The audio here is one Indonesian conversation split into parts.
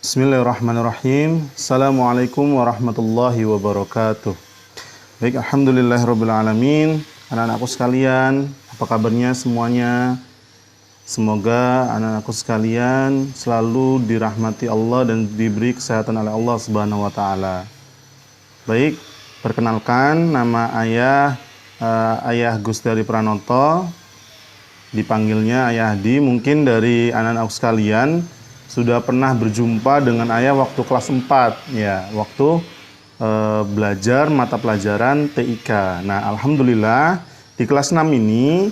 Bismillahirrahmanirrahim. Assalamualaikum warahmatullahi wabarakatuh. Baik, alhamdulillahirabbil alamin. Anak-anakku sekalian, apa kabarnya semuanya? Semoga anak-anakku sekalian selalu dirahmati Allah dan diberi kesehatan oleh Allah Subhanahu wa taala. Baik, perkenalkan nama Ayah Gustari Pranoto. Dipanggilnya Ayah Hadi. Mungkin dari anak-anakku sekalian sudah pernah berjumpa dengan ayah waktu kelas 4 ya, waktu belajar mata pelajaran TIK. Nah, alhamdulillah di kelas 6 ini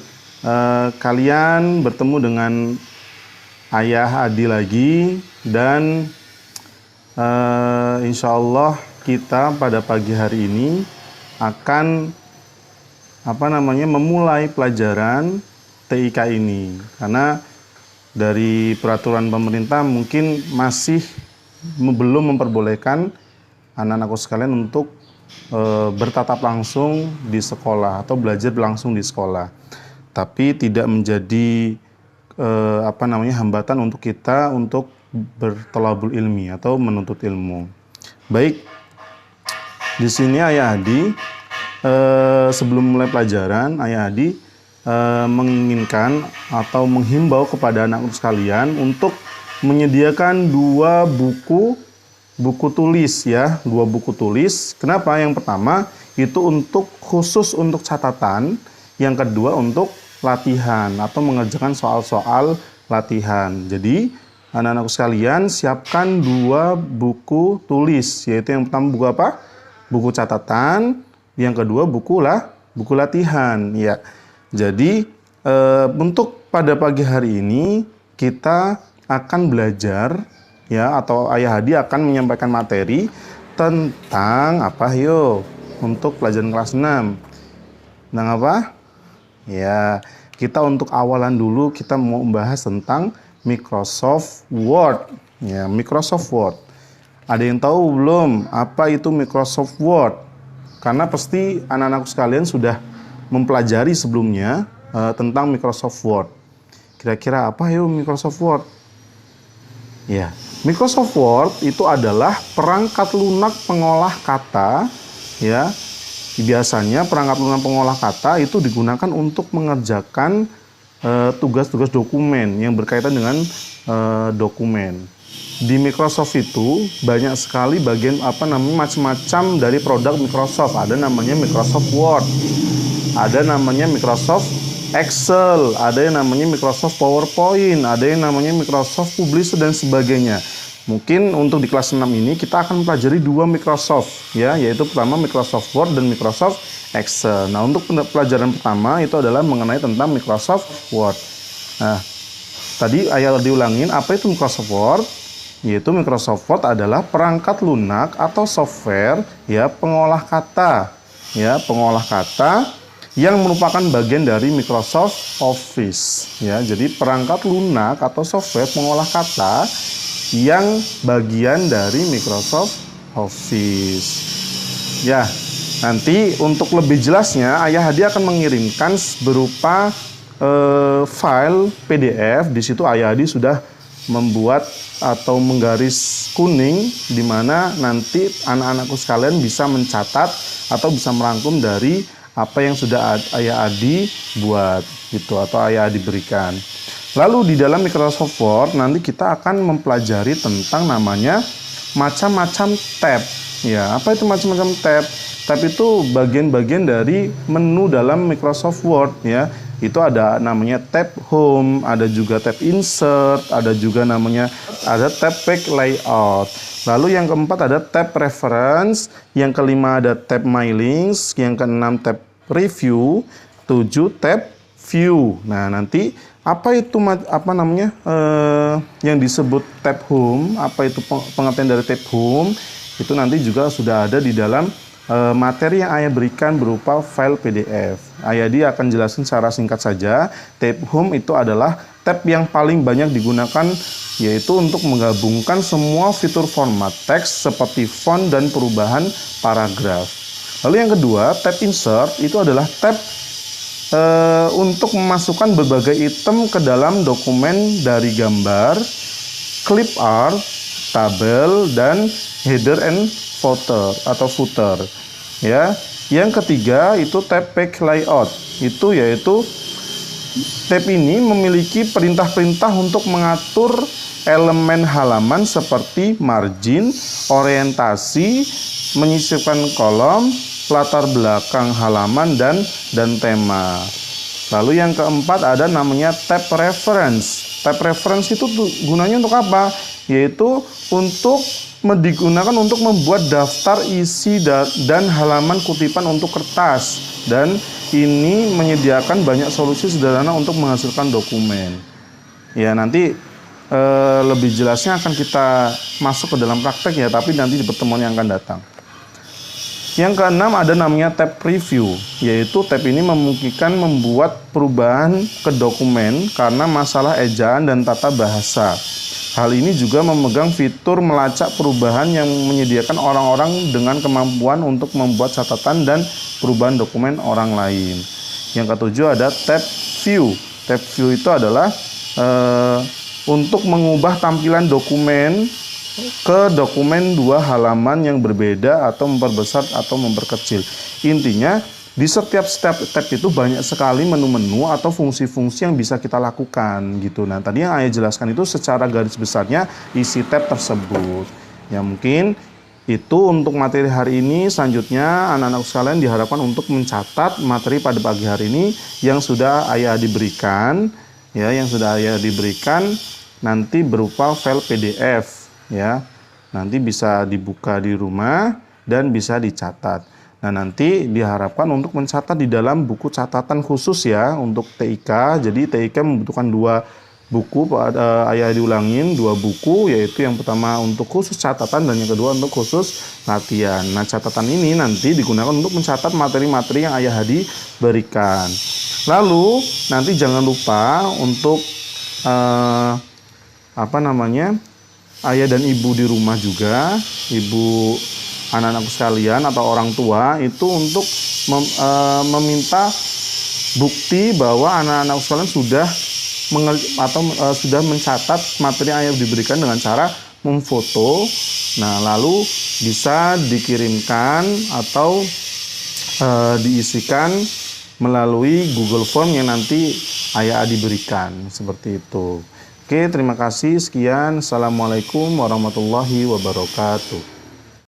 kalian bertemu dengan Ayah Hadi lagi dan insya Allah kita pada pagi hari ini akan memulai pelajaran TIK ini, karena dari peraturan pemerintah mungkin masih belum memperbolehkan anak-anakku sekalian untuk bertatap langsung di sekolah atau belajar langsung di sekolah. Tapi tidak menjadi hambatan untuk kita untuk berthalabul ilmi atau menuntut ilmu. Baik, di sini Ayah Hadi sebelum mulai pelajaran, Ayah Hadi menginginkan atau menghimbau kepada anak sekalian untuk menyediakan dua buku tulis ya, dua buku tulis. Kenapa? Yang pertama itu khusus untuk catatan, yang kedua untuk latihan atau mengerjakan soal-soal latihan. Jadi anak-anakku sekalian siapkan dua buku tulis, yaitu yang pertama buku apa? Buku catatan, yang kedua buku latihan ya. Jadi untuk pada pagi hari ini kita akan belajar ya, atau Ayah Hadi akan menyampaikan materi tentang apa untuk pelajaran kelas 6. Tentang apa? Ya, kita untuk awalan dulu kita mau membahas tentang Microsoft Word. Ya, Microsoft Word. Ada yang tahu belum apa itu Microsoft Word? Karena pasti anak-anakku sekalian sudah mempelajari sebelumnya tentang Microsoft Word. Kira-kira apa Microsoft Word? Ya, Microsoft Word itu adalah perangkat lunak pengolah kata ya. Biasanya perangkat lunak pengolah kata itu digunakan untuk mengerjakan tugas-tugas dokumen yang berkaitan dengan dokumen. Di Microsoft itu banyak sekali bagian macam-macam dari produk Microsoft. Ada namanya Microsoft Word, ada namanya Microsoft Excel, ada yang namanya Microsoft PowerPoint, ada yang namanya Microsoft Publisher dan sebagainya. Mungkin untuk di kelas 6 ini kita akan mempelajari dua Microsoft ya, yaitu pertama Microsoft Word dan Microsoft Excel. Nah, untuk pelajaran pertama itu adalah mengenai tentang Microsoft Word. Nah, tadi Ayah diulangin, apa itu Microsoft Word? Yaitu Microsoft Word adalah perangkat lunak atau software ya pengolah kata yang merupakan bagian dari Microsoft Office ya. Jadi perangkat lunak atau software pengolah kata yang bagian dari Microsoft Office. Ya, nanti untuk lebih jelasnya Ayah Hadi akan mengirimkan berupa file PDF. Di situ Ayah Hadi sudah membuat atau menggaris kuning, di mana nanti anak-anakku sekalian bisa mencatat atau bisa merangkum dari apa yang sudah Ayah Hadi buat gitu, atau Ayah Hadi berikan. Lalu di dalam Microsoft Word nanti kita akan mempelajari tentang namanya macam-macam tab ya. Apa itu macam-macam tab? Tab itu bagian-bagian dari menu dalam Microsoft Word ya. Itu ada namanya tab home, ada juga tab insert, ada juga namanya tab page layout. Lalu yang keempat ada tab reference, yang kelima ada tab my links, yang keenam tab review, 7 tab view. Nah, nanti apa itu yang disebut tab home, apa itu pengertian dari tab home, itu nanti juga sudah ada di dalam materi yang Ayah berikan berupa file PDF. Ayah Hadi akan jelaskan secara singkat saja. Tab home itu adalah tab yang paling banyak digunakan, yaitu untuk menggabungkan semua fitur format teks seperti font dan perubahan paragraf. Lalu yang kedua, tab insert itu adalah tab untuk memasukkan berbagai item ke dalam dokumen, dari gambar, clip art, tabel, dan header and footer ya. Yang ketiga itu tab page layout, yaitu tab ini memiliki perintah-perintah untuk mengatur elemen halaman seperti margin, orientasi, menyisipkan kolom, latar belakang halaman, dan tema. Lalu yang keempat ada namanya tab reference. Tab reference itu gunanya untuk apa? Yaitu digunakan untuk membuat daftar isi dan halaman kutipan untuk kertas. Dan ini menyediakan banyak solusi sederhana untuk menghasilkan dokumen. Ya, nanti lebih jelasnya akan kita masuk ke dalam praktek ya, tapi nanti di pertemuan yang akan datang. Yang keenam ada namanya tab preview, yaitu tab ini memungkinkan membuat perubahan ke dokumen karena masalah ejaan dan tata bahasa. Hal ini juga memegang fitur melacak perubahan yang menyediakan orang-orang dengan kemampuan untuk membuat catatan dan perubahan dokumen orang lain. Yang ketujuh ada tab view. Tab view itu adalah untuk mengubah tampilan dokumen ke dokumen 2 halaman yang berbeda atau memperbesar atau memperkecil. Intinya di setiap tab itu banyak sekali menu-menu atau fungsi-fungsi yang bisa kita lakukan gitu. Nah, tadi yang Ayah jelaskan itu secara garis besarnya isi tab tersebut. Ya, mungkin itu untuk materi hari ini. Selanjutnya anak-anak sekalian diharapkan untuk mencatat materi pada pagi hari ini yang sudah Ayah diberikan, ya, nanti berupa file PDF, ya. Nanti bisa dibuka di rumah dan bisa dicatat. Nah, nanti diharapkan untuk mencatat di dalam buku catatan khusus ya untuk TIK. Jadi TIK membutuhkan 2 buku, Ayah diulangin 2 buku, yaitu yang pertama untuk khusus catatan dan yang kedua untuk khusus latihan. Nah, catatan ini nanti digunakan untuk mencatat materi-materi yang Ayah Hadi berikan. Lalu nanti jangan lupa untuk Ayah dan ibu di rumah juga, ibu anak-anakku sekalian atau orang tua itu untuk meminta bukti bahwa anak-anak sekalian sudah mencatat materi yang Ayah diberikan dengan cara memfoto. Nah, lalu bisa dikirimkan atau diisikan melalui Google Form yang nanti Ayah diberikan seperti itu. Oke, terima kasih. Sekian. Assalamualaikum warahmatullahi wabarakatuh.